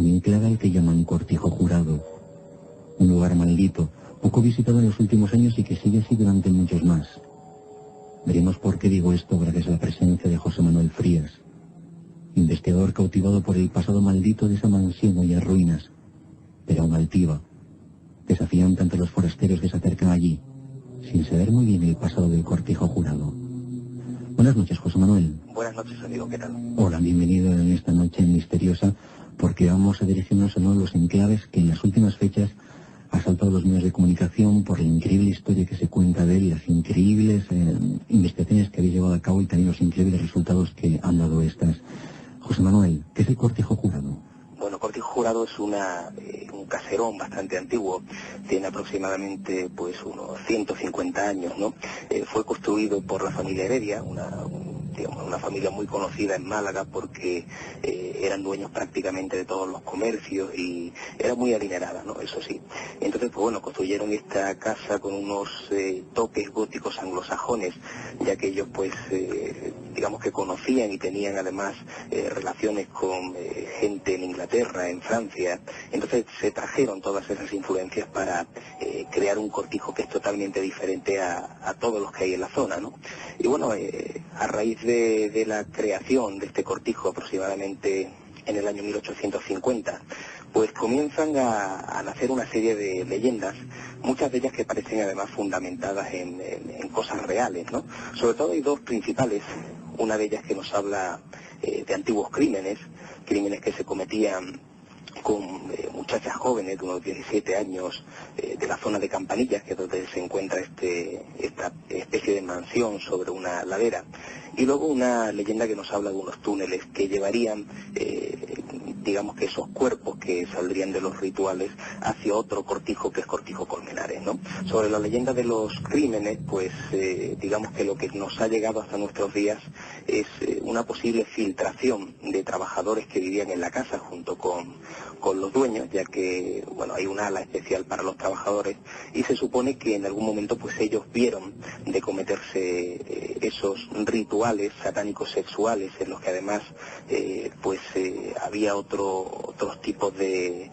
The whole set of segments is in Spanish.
un enclave al que llaman Cortijo Jurado. Un lugar maldito, poco visitado en los últimos años y que sigue así durante muchos más. Veremos por qué digo esto gracias a la presencia de José Manuel Frías, investigador cautivado por el pasado maldito de esa mansión hoy en ruinas, pero aún altiva, desafiante ante los forasteros que se acercan allí, sin saber muy bien el pasado del Cortijo Jurado. Buenas noches, José Manuel. Buenas noches, amigo, ¿qué tal? Hola, bienvenido en esta noche misteriosa, porque vamos a dirigirnos a uno de los enclaves que en las últimas fechas ha saltado los medios de comunicación por la increíble historia que se cuenta de él, las increíbles investigaciones que habéis llevado a cabo y también los increíbles resultados que han dado estas. José Manuel, ¿qué es el Cortijo Jurado? Bueno, Cortijo Jurado es un caserón bastante antiguo, tiene aproximadamente pues unos 150 años, ¿no? Fue construido por la familia Heredia, una familia muy conocida en Málaga porque eran dueños prácticamente de todos los comercios y era muy adinerada, ¿no? Eso sí. Entonces, pues bueno, construyeron esta casa con unos toques góticos anglosajones, ya que ellos pues digamos que conocían y tenían además relaciones con gente en Inglaterra, en Francia. Entonces se trajeron todas esas influencias para crear un cortijo que es totalmente diferente a todos los que hay en la zona, ¿no? Y bueno, a raíz de la creación de este cortijo aproximadamente en el año 1850, pues comienzan a nacer una serie de leyendas, muchas de ellas que parecen además fundamentadas en cosas reales, ¿no? Sobre todo hay dos principales, una de ellas que nos habla de antiguos crímenes que se cometían con muchachas jóvenes de unos 17 años de la zona de Campanillas, que es donde se encuentra esta especie de mansión sobre una ladera, y luego una leyenda que nos habla de unos túneles que llevarían digamos que esos cuerpos que saldrían de los rituales hacia otro cortijo que es Cortijo Colmenares, ¿no? Sobre la leyenda de los crímenes, pues digamos que lo que nos ha llegado hasta nuestros días es una posible filtración de trabajadores que vivían en la casa junto con los dueños, ya que bueno, hay un ala especial para los trabajadores y se supone que en algún momento pues ellos vieron de cometerse esos rituales satánicos sexuales en los que además había otros tipos de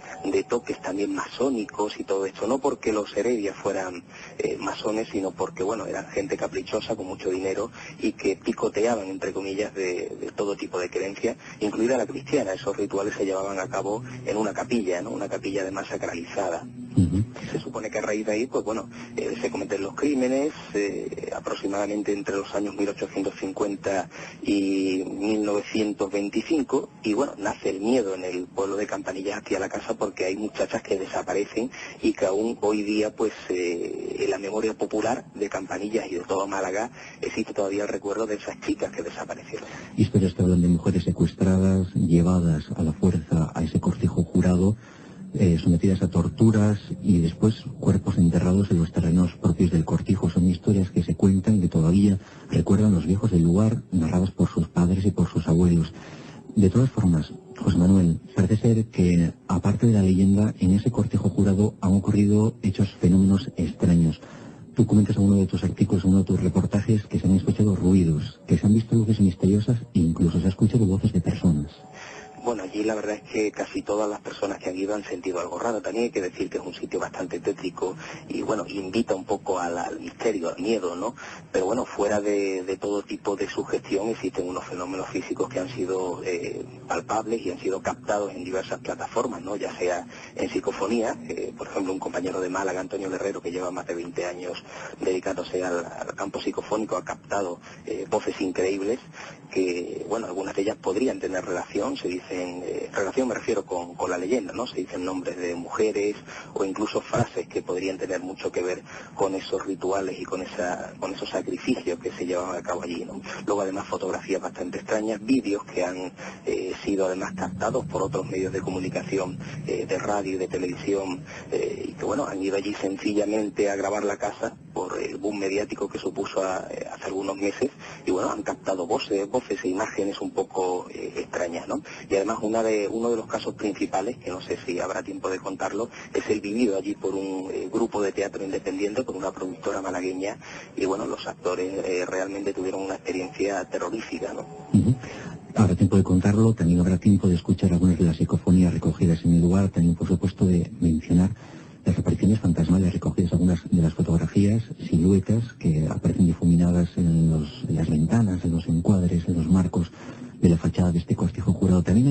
toques también masónicos y todo esto, no porque los Heredia fueran masones, sino porque bueno, eran gente caprichosa con mucho dinero y que picoteaban entre comillas de todo tipo de creencias, incluida la cristiana. Esos rituales se llevaban a cabo en una capilla, ¿no? Una capilla además sacralizada. Se supone que a raíz de ahí, pues bueno, se cometen los crímenes, aproximadamente entre los años 1850 y 1925, y bueno, nace el miedo en el pueblo de Campanillas hacia la casa porque hay muchachas que desaparecen y que aún hoy día, pues, en la memoria popular de Campanillas y de todo Málaga existe todavía el recuerdo de esas chicas que desaparecieron. Historias que hablan de mujeres secuestradas, llevadas a la fuerza a ese cortijo jurado, sometidas a torturas y después cuerpos enterrados en los terrenos propios del cortijo. Son historias que se cuentan, que todavía recuerdan los viejos del lugar, narradas por sus padres y por sus abuelos. De todas formas, José Manuel, parece ser que, aparte de la leyenda, en ese cortijo jurado han ocurrido hechos, fenómenos extraños. Tú comentas en uno de tus artículos, en uno de tus reportajes, que se han escuchado ruidos, que se han visto luces misteriosas e incluso se han escuchado voces de personas. Bueno, allí la verdad es que casi todas las personas que han ido han sentido algo raro. También hay que decir que es un sitio bastante tétrico y bueno, invita un poco al misterio, al miedo, ¿no? Pero bueno, fuera de todo tipo de sugestión existen unos fenómenos físicos que han sido palpables y han sido captados en diversas plataformas, ¿no? Ya sea en psicofonía, por ejemplo, un compañero de Málaga, Antonio Guerrero, que lleva más de 20 años dedicándose al campo psicofónico, ha captado voces increíbles que, bueno, algunas de ellas podrían tener relación, se dicen, relación me refiero con la leyenda, ¿no? Se dicen nombres de mujeres o incluso frases que podrían tener mucho que ver con esos rituales y con esos sacrificios que se llevaban a cabo allí, ¿no? Luego además fotografías bastante extrañas, vídeos que han sido además captados por otros medios de comunicación, de radio y de televisión, y que bueno, han ido allí sencillamente a grabar la casa por el boom mediático que supuso hace algunos meses, y bueno, han captado voces e imágenes un poco extrañas, ¿no? Y además uno de los casos principales, que no sé si habrá tiempo de contarlo, es el vivido allí por un grupo de teatro independiente, por una productora malagueña, y bueno, los actores realmente tuvieron una experiencia terrorífica, ¿no? Habrá tiempo de contarlo, también habrá tiempo de escuchar algunas de las psicofonías recogidas en el lugar, también por supuesto de mencionar las apariciones fantasmales recogidas, algunas de las fotografías, siluetas que aparecen difuminadas en las ventanas, en los encuadres, en los marcos de la fachada de este cortijo jurado. También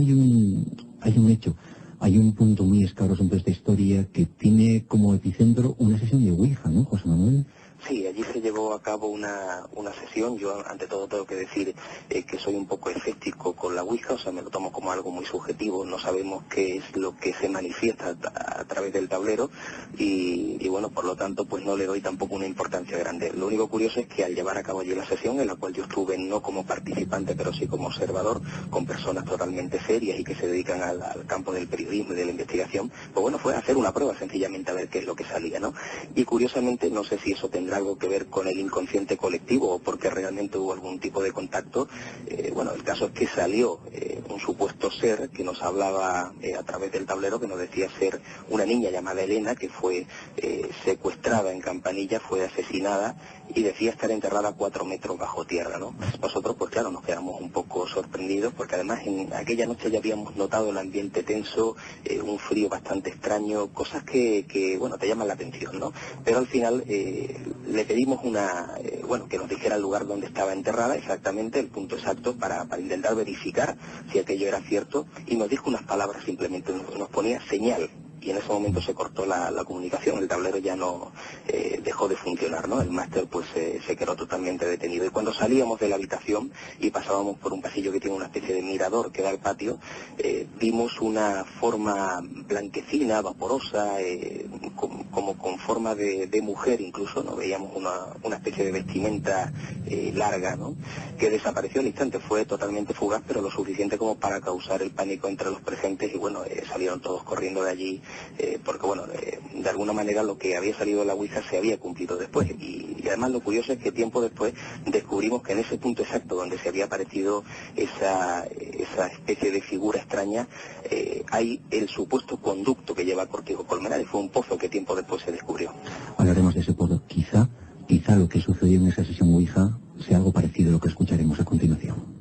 hay un hecho, hay un punto muy escabroso en toda esta historia que tiene como epicentro una sesión de Ouija, ¿no, José Manuel? Sí, allí se llevó a cabo una sesión. Yo ante todo tengo que decir que soy un poco escéptico con la Ouija, o sea, me lo tomo como algo muy subjetivo, no sabemos qué es lo que se manifiesta a través del tablero y bueno, por lo tanto pues no le doy tampoco una importancia grande. Lo único curioso es que al llevar a cabo allí la sesión, en la cual yo estuve no como participante pero sí como observador, con personas totalmente serias y que se dedican al campo del periodismo y de la investigación, pues bueno, fue hacer una prueba sencillamente a ver qué es lo que salía, ¿no? Y curiosamente, no sé si eso tendrá algo que ver con el inconsciente colectivo o porque realmente hubo algún tipo de contacto. Bueno, el caso es que salió un supuesto ser que nos hablaba a través del tablero, que nos decía ser una niña llamada Elena, que fue secuestrada en Campanilla, fue asesinada y decía estar enterrada 4 metros bajo tierra, ¿no? Nosotros, pues claro, nos quedamos un poco sorprendidos porque además en aquella noche ya habíamos notado el ambiente tenso, un frío bastante extraño, cosas que bueno, te llaman la atención, ¿no? Pero al final le pedimos que nos dijera el lugar donde estaba enterrada, exactamente el punto exacto para intentar verificar si aquello era cierto, y nos dijo unas palabras, simplemente nos ponía señal, y en ese momento se cortó la comunicación, el tablero ya no dejó de funcionar, ¿no? El máster pues se quedó totalmente detenido, y cuando salíamos de la habitación y pasábamos por un pasillo que tiene una especie de mirador que da al patio, vimos una forma blanquecina, vaporosa, como con forma de mujer incluso, ¿no? Veíamos una especie de vestimenta larga, ¿no? Que desapareció al instante, fue totalmente fugaz, pero lo suficiente como para causar el pánico entre los presentes, y bueno, salieron todos corriendo de allí, porque bueno, de alguna manera lo que había salido de la Ouija se había cumplido después, y además lo curioso es que tiempo después descubrimos que en ese punto exacto donde se había aparecido esa especie de figura extraña, hay el supuesto conducto que lleva a Cortijo Colmenares, fue un pozo que tiempo después se descubrió. Hablaremos de ese pozo, quizá lo que sucedió en esa sesión Ouija sea algo parecido a lo que escucharemos a continuación.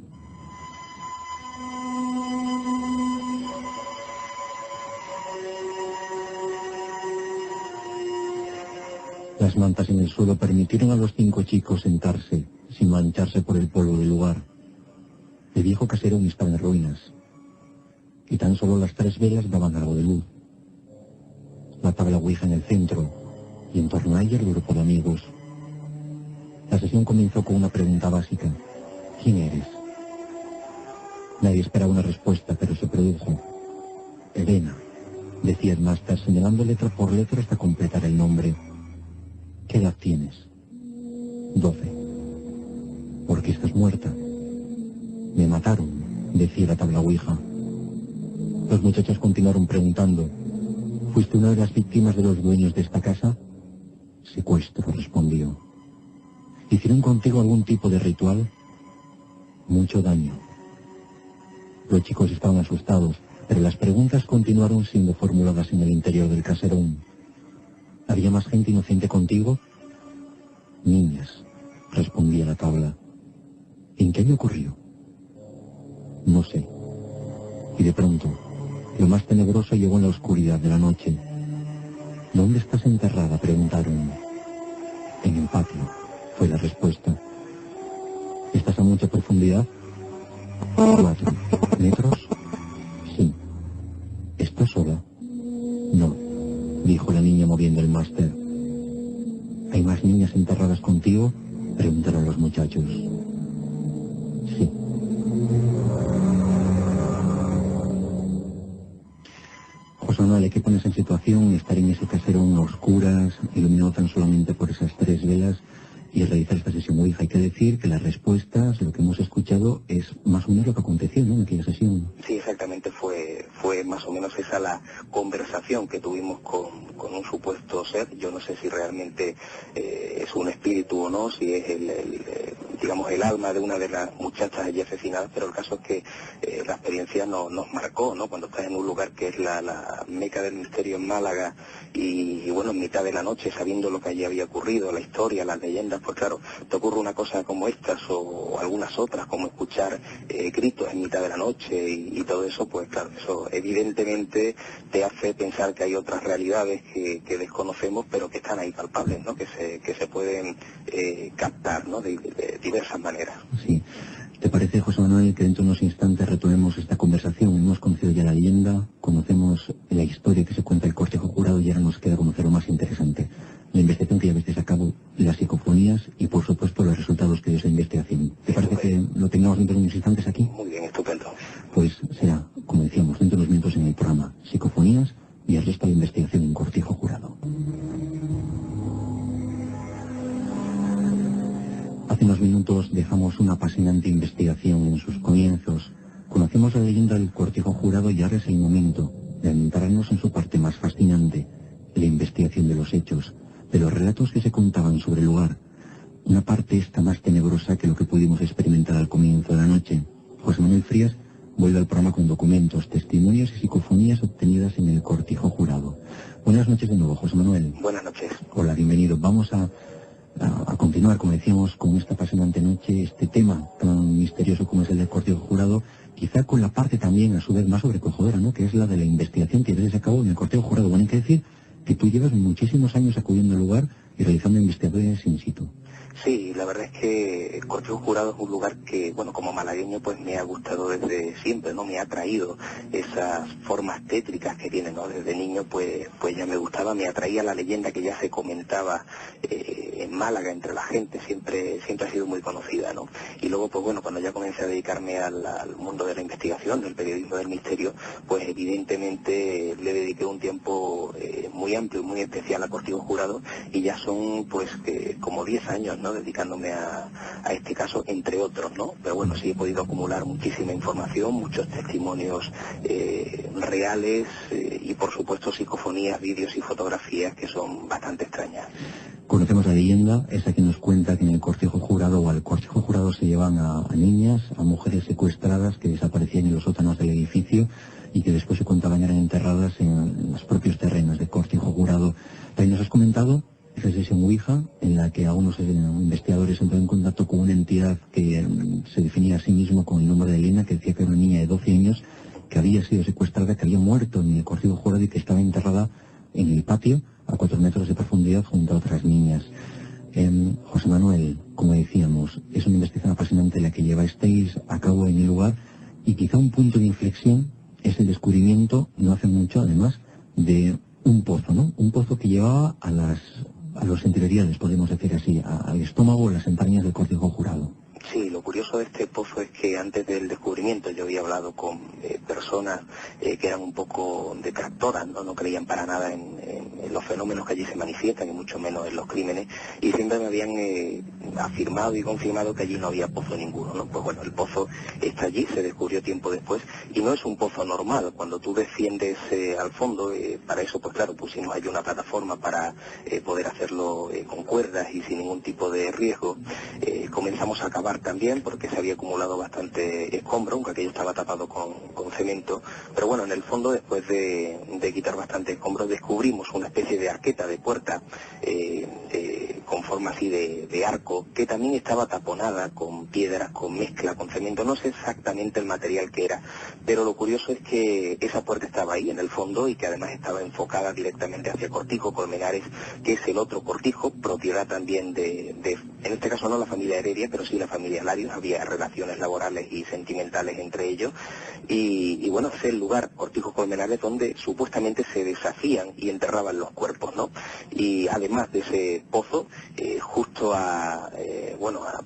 Las mantas en el suelo permitieron a los 5 chicos sentarse, sin mancharse por el polvo del lugar. El viejo caserón estaba en ruinas, y tan solo las 3 velas daban algo de luz. La tabla Ouija en el centro, y en torno a ella el grupo de amigos. La sesión comenzó con una pregunta básica. ¿Quién eres? Nadie esperaba una respuesta, pero se produjo. Elena, decía el máster, señalando letra por letra hasta completar el nombre. ¿Qué edad tienes? 12. ¿Por qué estás muerta? Me mataron, decía la tabla Ouija. Los muchachos continuaron preguntando. ¿Fuiste una de las víctimas de los dueños de esta casa? Secuestro, respondió. ¿Hicieron contigo algún tipo de ritual? Mucho daño. Los chicos estaban asustados, pero las preguntas continuaron siendo formuladas en el interior del caserón. ¿Había más gente inocente contigo? Niñas, respondía la tabla. ¿En qué año ocurrió? No sé. Y de pronto, lo más tenebroso llegó en la oscuridad de la noche. ¿Dónde estás enterrada?, preguntaron. En el patio, fue la respuesta. ¿Estás a mucha profundidad? 4 metros. Sí. ¿Estás sola? No, dijo la niña moviendo el máster. ¿Hay más niñas enterradas contigo?, preguntaron los muchachos. Sí. José Manuel, hay que ponerse en situación, estar en ese caserón a oscuras, iluminado tan solamente por esas 3 velas, y realizar esta sesión Ouija. Hay que decir que las respuestas, lo que hemos escuchado, es más o menos lo que aconteció, ¿no?, en aquella sesión. Sí, exactamente, fue fue más o menos esa la conversación que tuvimos con un supuesto ser. Yo no sé si realmente es un espíritu o no, si es digamos el alma de una de las muchachas allí asesinadas, pero el caso es que la experiencia nos marcó, ¿no? Cuando estás en un lugar que es la meca del misterio en Málaga y bueno, en mitad de la noche, sabiendo lo que allí había ocurrido, la historia, las leyendas, pues claro, te ocurre una cosa como estas o algunas otras, como escuchar gritos en mitad de la noche y todo eso, pues claro, eso evidentemente te hace pensar que hay otras realidades que desconocemos, pero que están ahí palpables, ¿no? Que se pueden captar, ¿no? De diversas maneras. Sí. ¿Te parece, José Manuel, que dentro de unos instantes retomemos esta conversación? Hemos conocido ya la leyenda, conocemos la historia que se cuenta el cortejo jurado y ahora nos queda conocer lo más interesante, la investigación que ya habéis a cabo, las psicofonías y, por supuesto, los resultados que dio esa investigación. ¿Te parece que lo tengamos dentro de unos instantes aquí? Muy bien, estupendo. Pues será, como decíamos, dentro de unos minutos en el programa Psicofonías y el resto de la investigación en cortejo jurado. Hace unos minutos dejamos una apasionante investigación en sus comienzos. Conocemos la leyenda del cortejo jurado y ahora es el momento de adentrarnos en su parte más fascinante, la investigación de los hechos, de los relatos que se contaban sobre el lugar. Una parte esta más tenebrosa que lo que pudimos experimentar al comienzo de la noche. José Manuel Frías vuelve al programa con documentos, testimonios y psicofonías obtenidas en el cortejo jurado. Buenas noches de nuevo, José Manuel. Buenas noches. Hola, bienvenido. Vamos a continuar, como decíamos, con esta apasionante noche, este tema tan misterioso como es el del cortejo jurado, quizá con la parte también, a su vez, más sobrecogedora, ¿no?, que es la de la investigación que lleves a cabo en el cortejo jurado. Bueno, hay que decir que tú llevas muchísimos años acudiendo al lugar y realizando investigaciones in situ. Sí, la verdad es que el cortejo jurado es un lugar que, bueno, como malagueño, pues me ha gustado desde siempre, ¿no? Me ha atraído esas formas tétricas que tiene, ¿no? Desde niño, pues ya me gustaba, me atraía la leyenda que ya se comentaba en Málaga entre la gente, siempre ha sido muy conocida, ¿no? Y luego, pues bueno, cuando ya comencé a dedicarme al mundo de la investigación, del periodismo del misterio, pues evidentemente le dediqué un tiempo muy amplio y muy especial al cortejo jurado y ya son, pues, como 10 años, ¿no?, dedicándome a este caso, entre otros, ¿no? Pero bueno, sí he podido acumular muchísima información, muchos testimonios reales y por supuesto psicofonías, vídeos y fotografías que son bastante extrañas. Conocemos la leyenda, esa que nos cuenta que en el cortejo jurado o al cortejo jurado se llevan a niñas, a mujeres secuestradas que desaparecían en los sótanos del edificio y que después se contaban eran enterradas en los propios terrenos del cortejo jurado. También nos has comentado esa sesión Ouija, en la que algunos investigadores entraron en contacto con una entidad que se definía a sí mismo con el nombre de Elena, que decía que era una niña de 12 años que había sido secuestrada, que había muerto en el cortejo jurado y que estaba enterrada en el patio a 4 metros de profundidad junto a otras niñas. José Manuel, como decíamos, es una investigación apasionante la que llevasteis a cabo en el lugar y quizá un punto de inflexión es el descubrimiento, no hace mucho además, de un pozo, ¿no? Un pozo que llevaba a los interiores, podemos decir así, al estómago o las entrañas del cortejo jurado. Sí, lo curioso de este pozo es que antes del descubrimiento yo había hablado con personas que eran un poco detractoras, no creían para nada en los fenómenos que allí se manifiestan y mucho menos en los crímenes, y siempre me habían afirmado y confirmado que allí no había pozo ninguno, ¿no? Pues bueno, el pozo está allí, se descubrió tiempo después y no es un pozo normal. Cuando tú desciendes al fondo, para eso pues claro, pusimos allí una plataforma para poder hacerlo con cuerdas y sin ningún tipo de riesgo. Comenzamos a cavar también porque se había acumulado bastante escombro, aunque aquello estaba tapado con cemento, pero bueno, en el fondo, después de quitar bastante escombro, descubrimos una especie de arqueta de puerta con forma así de arco, que también estaba taponada con piedras, con mezcla, con cemento. No sé exactamente el material que era, pero lo curioso es que esa puerta estaba ahí en el fondo y que además estaba enfocada directamente hacia Cortijo Colmenares, que es el otro cortijo, propiedad también de en este caso no la familia Heredia, pero sí la familia Larios. Había relaciones laborales y sentimentales entre ellos y bueno, es el lugar, Cortijo Colmenares, donde supuestamente se deshacían y enterraban los cuerpos, ¿no? Y además de ese pozo, justo a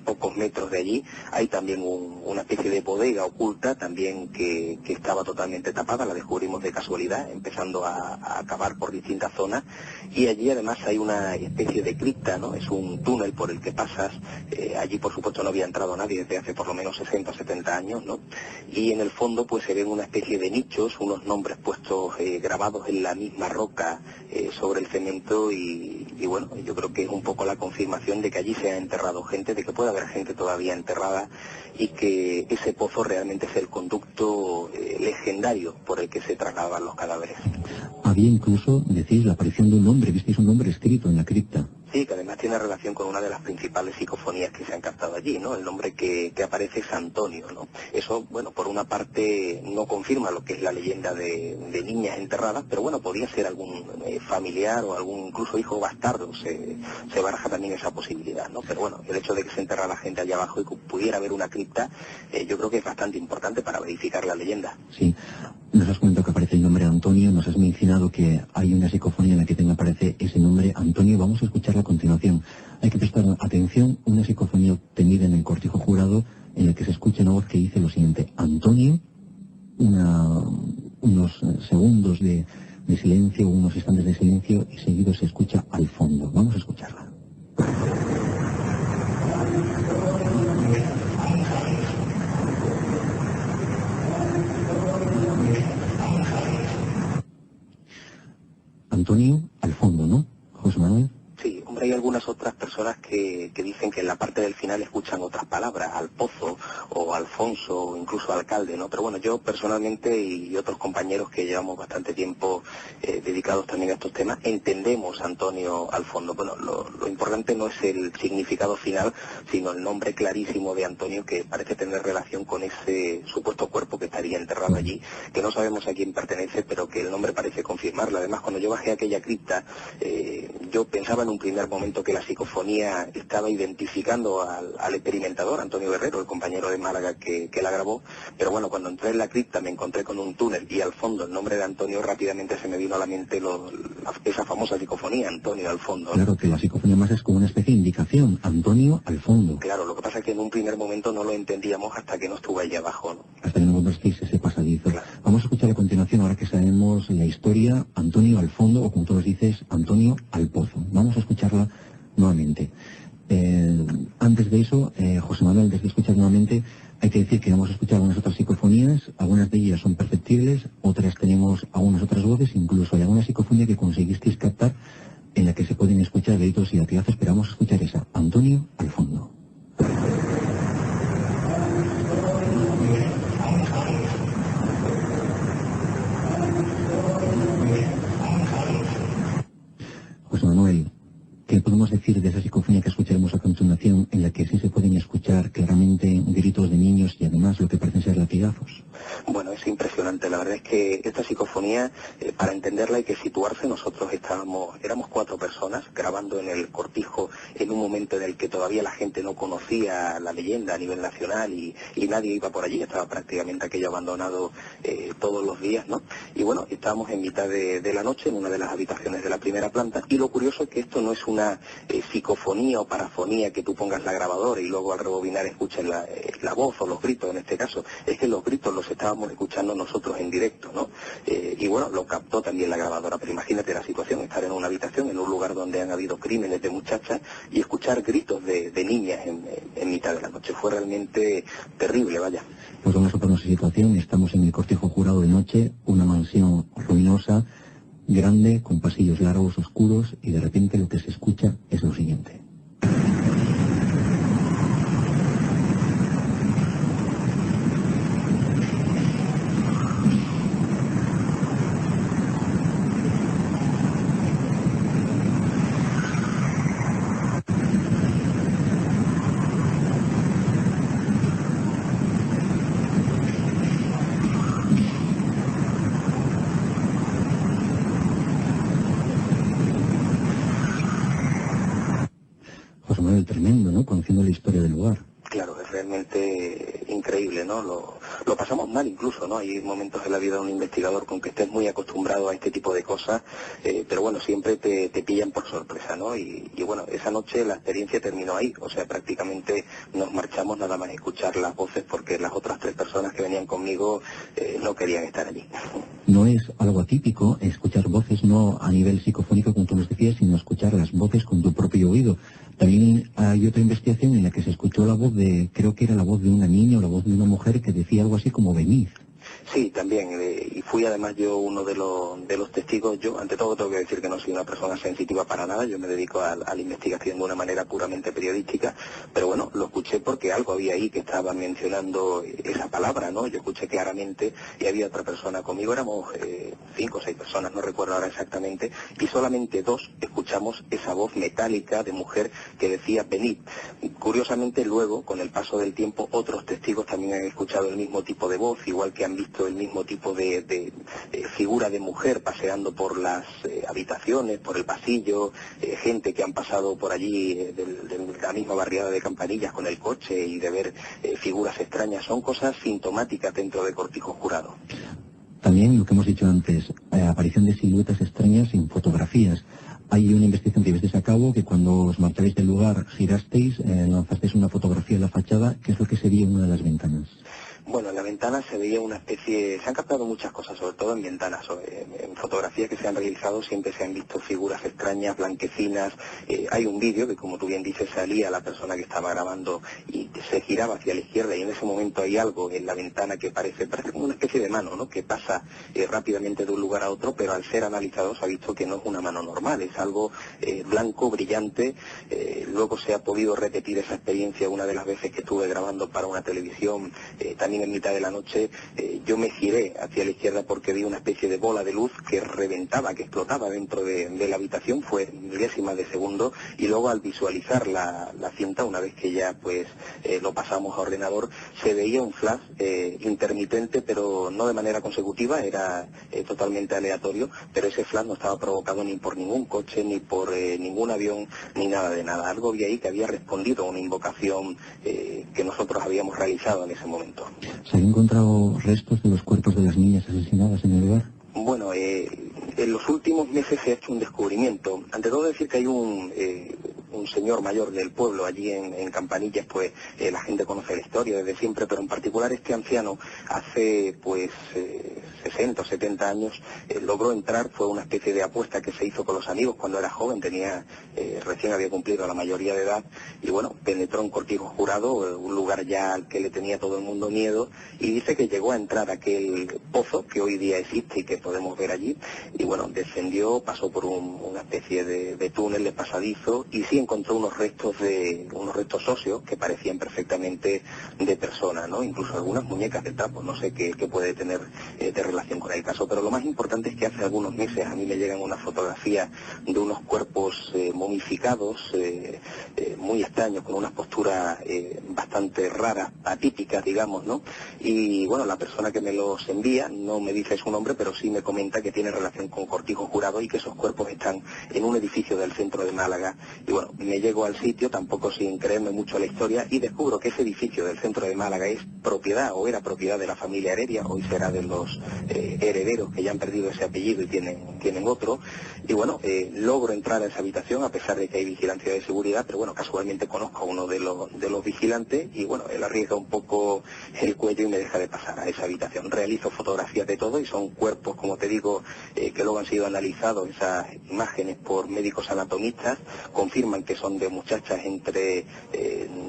pocos metros de allí hay también una especie de bodega oculta también que estaba totalmente tapada. La descubrimos de casualidad empezando a cavar por distintas zonas, y allí además hay una especie de cripta, ¿no? Es un túnel por el que pasas. Allí por supuesto no había entrado nadie desde hace por lo menos 60 o 70 años, ¿no? Y en el fondo pues se ven una especie de nichos, unos nombres puestos, grabados en la misma roca, sobre el cemento, y bueno, yo creo que es un poco la confirmación de que allí se ha enterrado gente, de que puede haber gente todavía enterrada, y que ese pozo realmente es el conducto legendario por el que se trasladaban los cadáveres. Había incluso, decís, la aparición de un nombre, visteis un nombre escrito en la cripta. Sí, que además tiene relación con una de las principales psicofonías que se han captado allí, ¿no? El nombre que aparece es Antonio, ¿no? Eso, bueno, por una parte no confirma lo que es la leyenda de niñas enterradas, pero bueno, podría ser algún familiar o algún incluso hijo bastardo, se baraja también esa posibilidad, ¿no? Pero bueno, el hecho de que se enterrara gente allá abajo y que pudiera haber una cripta, yo creo que es bastante importante para verificar la leyenda. Sí. Nos has comentado que aparece el nombre Antonio, nos has mencionado que hay una psicofonía en la que también aparece ese nombre Antonio. Vamos a escucharla a continuación. Hay que prestar atención, una psicofonía obtenida en el cortijo jurado en la que se escucha una voz que dice lo siguiente: Antonio, unos segundos de silencio, unos instantes de silencio, y seguido se escucha al fondo. Vamos a escucharla. Antonio, al fondo, ¿no, José Manuel? Sí, hombre, hay algunas otras personas que dicen que en la parte del final escuchan otras palabras, al pozo o Alfonso o incluso alcalde, ¿no? Pero bueno, yo personalmente y otros compañeros que llevamos bastante tiempo dedicados también a estos temas, entendemos Antonio al fondo. Bueno, lo importante no es el significado final, sino el nombre clarísimo de Antonio, que parece tener relación con ese supuesto cuerpo que estaría enterrado allí, que no sabemos a quién pertenece, pero que el nombre parece confirmarlo. Además, cuando yo bajé a aquella cripta, yo pensaba en un primer momento que la psicofonía estaba identificando al experimentador, Antonio Guerrero, el compañero de Málaga que la grabó, pero bueno, cuando entré en la cripta me encontré con un túnel y al fondo el nombre de Antonio, rápidamente se me vino a la mente esa famosa psicofonía, Antonio al fondo, ¿no? Claro, que la psicofonía más es como una especie de indicación, Antonio al fondo. Claro, lo que pasa es que en un primer momento no lo entendíamos hasta que no estuve allí abajo, ¿no? Hasta que no convertís ese pasadizo. Claro. Vamos a escuchar a continuación, ahora que sabemos la historia, Antonio al fondo, o como tú nos dices, Antonio al pozo. Vamos a escucharla nuevamente. Antes de eso, José Manuel, antes de escuchar nuevamente, hay que decir que hemos escuchado algunas otras psicofonías, algunas de ellas son perceptibles, otras tenemos algunas otras voces, incluso hay alguna psicofonía que conseguisteis captar en la que se pueden escuchar gritos y latigazos, pero vamos a escuchar esa, Antonio al fondo. José Manuel, ¿qué podemos decir de esa psicofonía que escucharemos a continuación, en la que sí se pueden escuchar claramente gritos de niños y además lo que parecen ser latigazos? Bueno, es impresionante. La verdad es que esta psicofonía, para entenderla hay que situarse. Nosotros éramos 4 personas grabando en el cortijo en un momento en el que todavía la gente no conocía la leyenda a nivel nacional y nadie iba por allí. Estaba prácticamente aquello abandonado todos los días, ¿no? Y bueno, estábamos en mitad de la noche en una de las habitaciones de la primera planta, y lo curioso es que esto no es una psicofonía o parafonía que tú pongas la grabadora y luego al rebobinar escuches la voz o los gritos en este caso. Es que los gritos los estábamos escuchando nosotros en directo, ¿no? Y bueno, lo captó también la grabadora, pero imagínate la situación, estar en una habitación, en un lugar donde han habido crímenes de muchachas y escuchar gritos de niñas en mitad de la noche. Fue realmente terrible, vaya. Pues vamos a ponernos en situación, estamos en el cortijo jurado de noche, una mansión ruinosa, grande, con pasillos largos, oscuros, y de repente lo que se escucha es lo siguiente. José Manuel, tremendo, ¿no? Conociendo la historia del lugar. Claro, es realmente increíble, ¿no? Lo pasamos mal incluso, ¿no? Hay momentos en la vida de un investigador con que estés muy acostumbrado a este tipo de cosas, pero bueno, siempre te pillan por sorpresa, ¿no? Y bueno, esa noche la experiencia terminó ahí, o sea, prácticamente nos marchamos nada más escuchar las voces porque las otras 3 personas que venían conmigo no querían estar allí. No es algo atípico escuchar voces no a nivel psicofónico, como tú nos decías, sino escuchar las voces con tu propio oído. También hay otra investigación en la que se escuchó la voz creo que era la voz de una niña o la voz de una mujer que decía algo así como venid. Sí, también, y fui además yo uno de los testigos. Yo, ante todo, tengo que decir que no soy una persona sensitiva para nada. Yo me dedico a la investigación de una manera puramente periodística, pero bueno, lo escuché porque algo había ahí que estaba mencionando esa palabra, ¿no? Yo escuché claramente y había otra persona conmigo, éramos 5 o 6 personas, no recuerdo ahora exactamente, y solamente 2 escuchamos esa voz metálica de mujer que decía venid. Curiosamente, luego, con el paso del tiempo, otros testigos también han escuchado el mismo tipo de voz, igual que han visto el mismo tipo de figura de mujer paseando por las habitaciones, por el pasillo, gente que han pasado por allí de la misma barriada de Campanillas con el coche y de ver figuras extrañas. Son cosas sintomáticas dentro de Cortijo Jurado. También, lo que hemos dicho antes, aparición de siluetas extrañas en fotografías. Hay una investigación que llevasteis a cabo que cuando os marchabais del lugar girasteis, lanzasteis una fotografía de la fachada, que es lo que se veía en una de las ventanas. Bueno, en la ventana se veía una especie, se han captado muchas cosas, sobre todo en ventanas, en fotografías que se han realizado siempre se han visto figuras extrañas, blanquecinas. Hay un vídeo que, como tú bien dices, salía la persona que estaba grabando y se giraba hacia la izquierda, y en ese momento hay algo en la ventana que parece como una especie de mano, ¿no?, que pasa rápidamente de un lugar a otro, pero al ser analizado se ha visto que no es una mano normal, es algo blanco, brillante. Luego se ha podido repetir esa experiencia una de las veces que estuve grabando para una televisión, también en mitad de la noche. Yo me giré hacia la izquierda porque vi una especie de bola de luz que reventaba, que explotaba dentro de la habitación, fue milésimas de segundo, y luego al visualizar la cinta, una vez que ya pues lo pasamos a ordenador, se veía un flash intermitente, pero no de manera consecutiva, era totalmente aleatorio, pero ese flash no estaba provocado ni por ningún coche, ni por ningún avión, ni nada de nada. Algo había ahí que había respondido a una invocación que nosotros habíamos realizado en ese momento. ¿Se han encontrado restos de los cuerpos de las niñas asesinadas en el lugar? Bueno, en los últimos meses se ha hecho un descubrimiento. Ante todo decir que hay un señor mayor del pueblo allí en Campanillas, pues la gente conoce la historia desde siempre, pero en particular este anciano hace pues 60 o 70 años logró entrar. Fue una especie de apuesta que se hizo con los amigos cuando era joven, recién había cumplido la mayoría de edad, y bueno, penetró en Cortijo Jurado, un lugar ya al que le tenía todo el mundo miedo, y dice que llegó a entrar a aquel pozo que hoy día existe y que podemos ver allí, y bueno, descendió, pasó por una especie de túnel, de pasadizo, y sí encontró unos restos óseos que parecían perfectamente de persona, ¿no? Incluso algunas muñecas de trapo. No sé qué puede tener de relación con el caso, pero lo más importante es que hace algunos meses a mí me llegan unas fotografías de unos cuerpos momificados, muy extraños, con unas posturas bastante raras, atípicas, digamos, ¿no? Y bueno, la persona que me los envía no me dice su nombre, pero sí me comenta que tiene relación con Cortijo Jurado y que esos cuerpos están en un edificio del centro de Málaga. Y bueno, me llego al sitio, tampoco sin creerme mucho la historia, y descubro que ese edificio del centro de Málaga es propiedad, o era propiedad, de la familia Heredia. Hoy será de los herederos que ya han perdido ese apellido y tienen otro. Y bueno, logro entrar a esa habitación a pesar de que hay vigilancia de seguridad, pero bueno, casualmente conozco a uno de los vigilantes, y bueno, él arriesga un poco el cuello y me deja de pasar a esa habitación. Realizo fotografías de todo y son cuerpos, como te digo, que luego han sido analizados, esas imágenes, por médicos anatomistas. Confirman que son de muchachas entre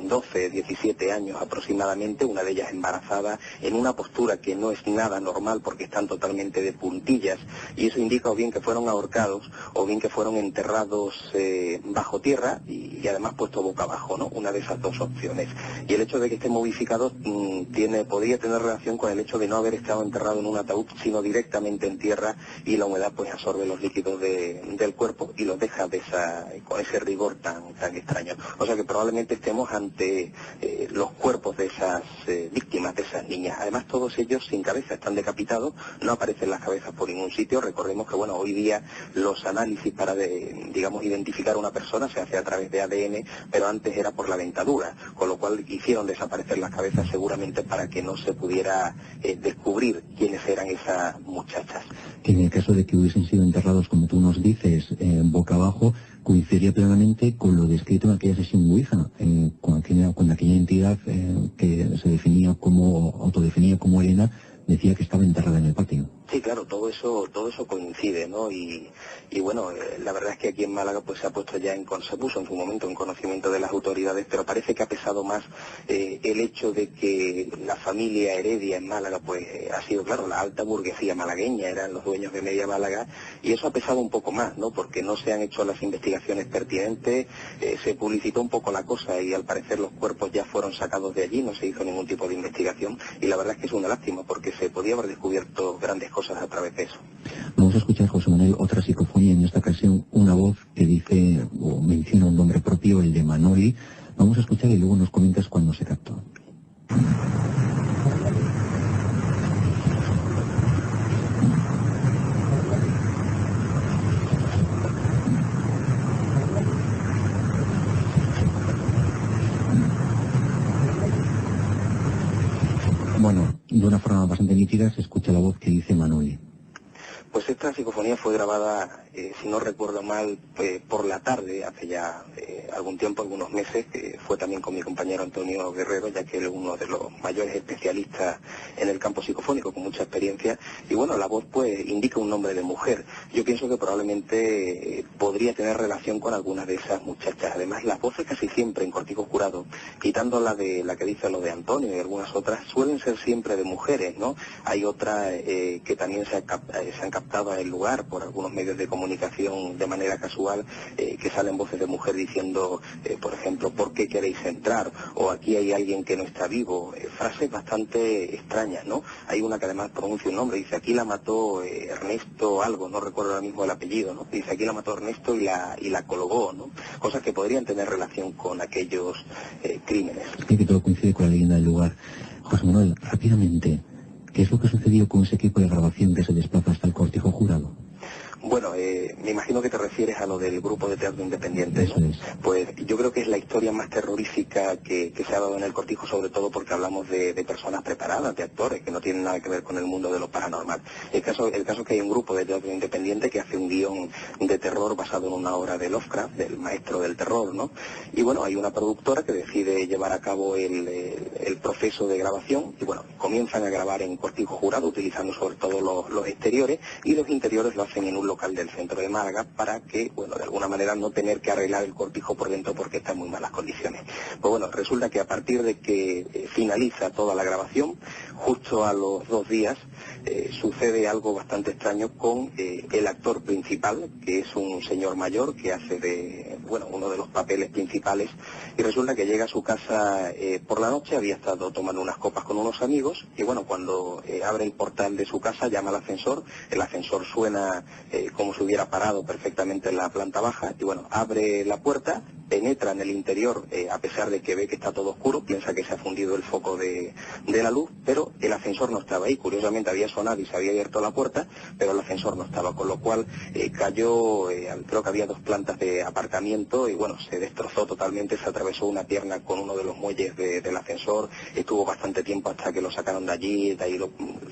12, 17 años aproximadamente, una de ellas embarazada, en una postura que no es nada normal porque están totalmente de puntillas, y eso indica o bien que fueron ahorcados o bien que fueron enterrados bajo tierra y además puesto boca abajo, ¿no? Una de esas dos opciones. Y el hecho de que estén momificados podría tener relación con el hecho de no haber estado enterrado en un ataúd, sino directamente en tierra, y la humedad pues absorbe los líquidos del cuerpo y los deja con ese rigor tan extraño. O sea que probablemente estemos ante los cuerpos de esas víctimas, de esas niñas. Además, todos ellos sin cabeza, están decapitados, no aparecen las cabezas por ningún sitio. Recordemos que bueno, hoy día los análisis para digamos identificar a una persona se hace a través de ADN, pero antes era por la dentadura, con lo cual hicieron desaparecer las cabezas seguramente para que no se pudiera descubrir quiénes eran esas muchachas. Que en el caso de que hubiesen sido enterrados, como tú nos dices, boca abajo, coincidiría plenamente con lo descrito en aquella sesión Ouija, con aquella entidad que se autodefinía como Elena, decía que estaba enterrada en el patio. Sí, claro, todo eso coincide, ¿no? Y bueno, la verdad es que aquí en Málaga pues se ha puesto ya se puso en su momento en conocimiento de las autoridades, pero parece que ha pesado más el hecho de que la familia Heredia en Málaga pues ha sido, claro, la alta burguesía malagueña, eran los dueños de Media Málaga, y eso ha pesado un poco más, ¿no? Porque no se han hecho las investigaciones pertinentes, se publicitó un poco la cosa y al parecer los cuerpos ya fueron sacados de allí, no se hizo ningún tipo de investigación, y la verdad es que es una lástima porque se podía haber descubierto grandes cosas a través de eso. Vamos a escuchar, José Manuel, otra psicofonía, en esta ocasión una voz que dice o menciona un nombre propio, el de Manoli. Vamos a escuchar y luego nos comentas cuándo se captó. Bueno, de una forma bastante nítida se escucha la voz que dice Manoli. Pues esta psicofonía fue grabada, si no recuerdo mal, por la tarde, hace ya algún tiempo, algunos meses, que fue también con mi compañero Antonio Guerrero, ya que él es uno de los mayores especialistas en el campo psicofónico, con mucha experiencia, y bueno, la voz pues indica un nombre de mujer. Yo pienso que probablemente podría tener relación con algunas de esas muchachas. Además, las voces casi siempre en Cortijo Jurado, quitando la que dice lo de Antonio y algunas otras, suelen ser siempre de mujeres, ¿no? Hay otras que también se han captado en el lugar por algunos medios de comunicación de manera casual, que salen voces de mujer diciendo, por ejemplo, ¿por qué queréis entrar? O aquí hay alguien que no está vivo. Frases bastante extrañas, ¿no? Hay una que además pronuncia un nombre, dice, aquí la mató Ernesto algo, no recuerdo ahora mismo el apellido, ¿no? Dice, aquí la mató Ernesto y la colgó, ¿no? Cosas que podrían tener relación con aquellos crímenes. Es que todo coincide con la leyenda del lugar. José Manuel, rápidamente, ¿qué es lo que sucedió con ese equipo de grabación que se desplaza hasta el Cortijo Jurado? Bueno, me imagino que te refieres a lo del grupo de teatro independiente, ¿no? Eso es. Pues yo creo que es la historia más terrorífica que se ha dado en el Cortijo, sobre todo porque hablamos de personas preparadas, de actores, que no tienen nada que ver con el mundo de lo paranormal. El caso es que hay un grupo de teatro independiente que hace un guión de terror basado en una obra de Lovecraft, del maestro del terror, ¿no? Y bueno, hay una productora que decide llevar a cabo el proceso de grabación, y bueno, comienzan a grabar en Cortijo Jurado, utilizando sobre todo los exteriores, y los interiores lo hacen en un local del centro de Málaga para que, bueno, de alguna manera no tener que arreglar el Cortijo por dentro porque está en muy malas condiciones. Pues bueno, resulta que a partir de que finaliza toda la grabación, justo a los 2 días, sucede algo bastante extraño con el actor principal, que es un señor mayor que hace de, bueno, uno de los papeles principales, y resulta que llega a su casa por la noche, había estado tomando unas copas con unos amigos, y bueno, cuando abre el portal de su casa, llama al ascensor, el ascensor suena como si hubiera parado perfectamente en la planta baja, y bueno, abre la puerta, penetra en el interior, a pesar de que ve que está todo oscuro, piensa que se ha fundido el foco de la luz, pero el ascensor no estaba ahí. Curiosamente había sonado y se había abierto la puerta, pero el ascensor no estaba, con lo cual cayó, creo que había 2 plantas de aparcamiento, y bueno, se destrozó totalmente, se atravesó una pierna con uno de los muelles del ascensor, estuvo bastante tiempo hasta que lo sacaron de allí, de ahí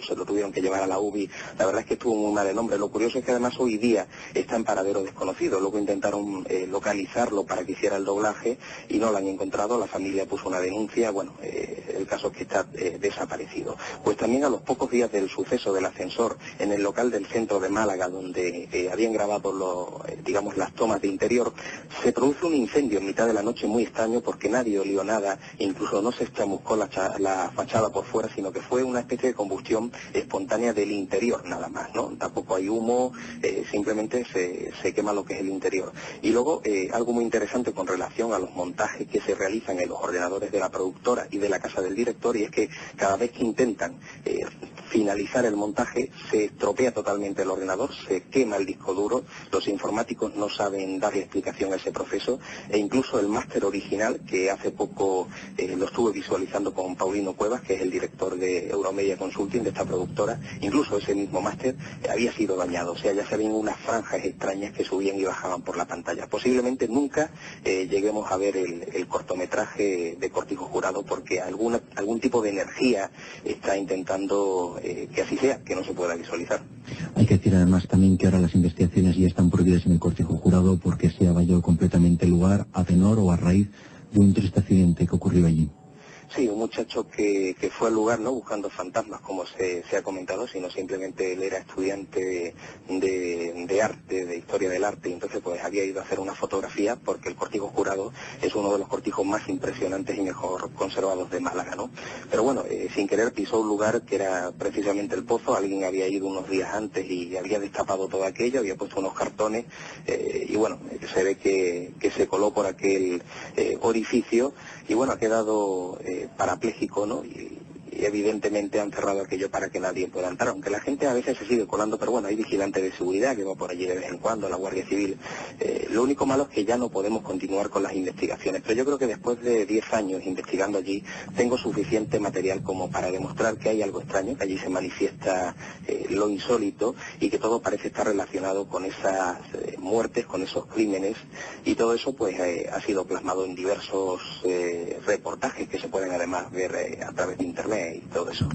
se lo tuvieron que llevar a la UBI. La verdad es que estuvo muy mal el hombre. Lo curioso es que además hoy día está en paradero desconocido. Luego intentaron localizarlo para que hiciera el doblaje y no lo han encontrado. La familia puso una denuncia. Bueno, el caso es que está desaparecido. Pues también a los pocos días del suceso del ascensor en el local del centro de Málaga, donde habían grabado digamos las tomas de interior, se produce un incendio en mitad de la noche muy extraño porque nadie olió nada, incluso no se chamuscó la fachada por fuera, sino que fue una especie de combustión espontánea del interior nada más, ¿no? Tampoco hay humo, simplemente se quema lo que es el interior. Y luego algo muy interesante con relación a los montajes que se realizan en los ordenadores de la productora y de la casa del director, y es que cada vez que intentan finalizar el montaje se estropea totalmente el ordenador, se quema el disco duro, los informáticos no saben darle explicación a ese proceso, e incluso el máster original, que hace poco lo estuve visualizando con Paulino Cuevas, que es el director de Euromedia Consulting, de esta productora, incluso ese mismo máster había sido dañado, o sea, ya se ven unas franjas extrañas que subían y bajaban por la pantalla. Posiblemente nunca lleguemos a ver el cortometraje de Cortijo Jurado, porque algún tipo de energía está intentando que así sea, que no se pueda visualizar. Hay que decir además también que ahora las investigaciones ya están prohibidas en el Cortijo Jurado porque se ha vallado completamente el lugar a tenor o a raíz de un triste accidente que ocurrió allí. Sí, un muchacho que fue al lugar, no buscando fantasmas, como se ha comentado, sino simplemente él era estudiante de arte, de historia del arte, y entonces pues había ido a hacer una fotografía porque el Cortijo Jurado es uno de los cortijos más impresionantes y mejor conservados de Málaga, ¿no? Pero bueno, sin querer pisó un lugar que era precisamente el pozo. Alguien había ido unos días antes y había destapado todo aquello, había puesto unos cartones, y bueno, se ve que se coló por aquel orificio, y bueno, ha quedado parapléjico, ¿no? Y evidentemente han cerrado aquello para que nadie pueda entrar, aunque la gente a veces se sigue colando, pero bueno, hay vigilantes de seguridad que va por allí de vez en cuando, la Guardia Civil. Lo único malo es que ya no podemos continuar con las investigaciones, pero yo creo que después de 10 años investigando allí, tengo suficiente material como para demostrar que hay algo extraño, que allí se manifiesta lo insólito, y que todo parece estar relacionado con esas muertes, con esos crímenes, y todo eso pues ha sido plasmado en diversos reportajes que se pueden además ver a través de internet y todo eso.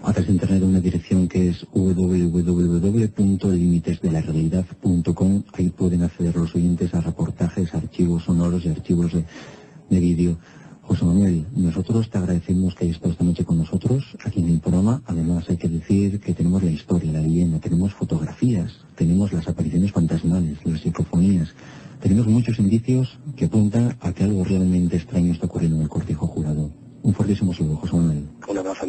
A través de internet, una dirección que es www.limitesdelarealidad.com. Ahí pueden acceder los oyentes a reportajes, archivos sonoros y archivos de vídeo. José Manuel, nosotros te agradecemos que hayas estado esta noche con nosotros aquí en el programa. Además, hay que decir que tenemos la historia, la leyenda, tenemos fotografías, tenemos las apariciones fantasmales, las psicofonías. Tenemos muchos indicios que apuntan a que algo realmente extraño está ocurriendo en el Cortijo Jurado. Un fuertísimo saludo, José Manuel. Un abrazo.